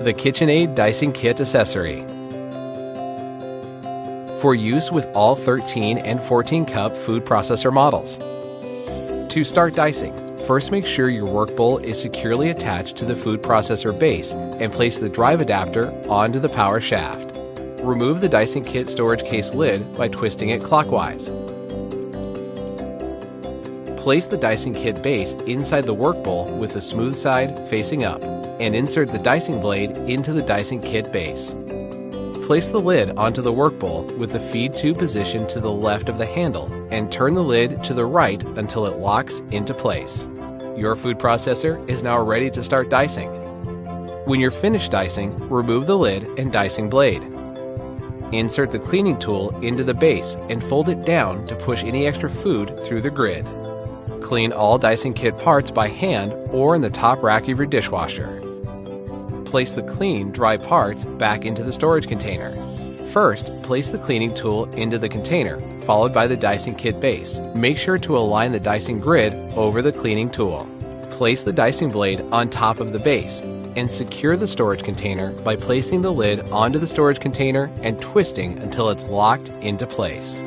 The KitchenAid Dicing Kit Accessory. For use with all 13 and 14 cup food processor models. To start dicing, first make sure your work bowl is securely attached to the food processor base and place the drive adapter onto the power shaft. Remove the dicing kit storage case lid by twisting it clockwise. Place the dicing kit base inside the work bowl with the smooth side facing up and insert the dicing blade into the dicing kit base. Place the lid onto the work bowl with the feed tube positioned to the left of the handle and turn the lid to the right until it locks into place. Your food processor is now ready to start dicing. When you're finished dicing, remove the lid and dicing blade. Insert the cleaning tool into the base and fold it down to push any extra food through the grid. Clean all dicing kit parts by hand or in the top rack of your dishwasher. Place the clean, dry parts back into the storage container. First, place the cleaning tool into the container, followed by the dicing kit base. Make sure to align the dicing grid over the cleaning tool. Place the dicing blade on top of the base and secure the storage container by placing the lid onto the storage container and twisting until it's locked into place.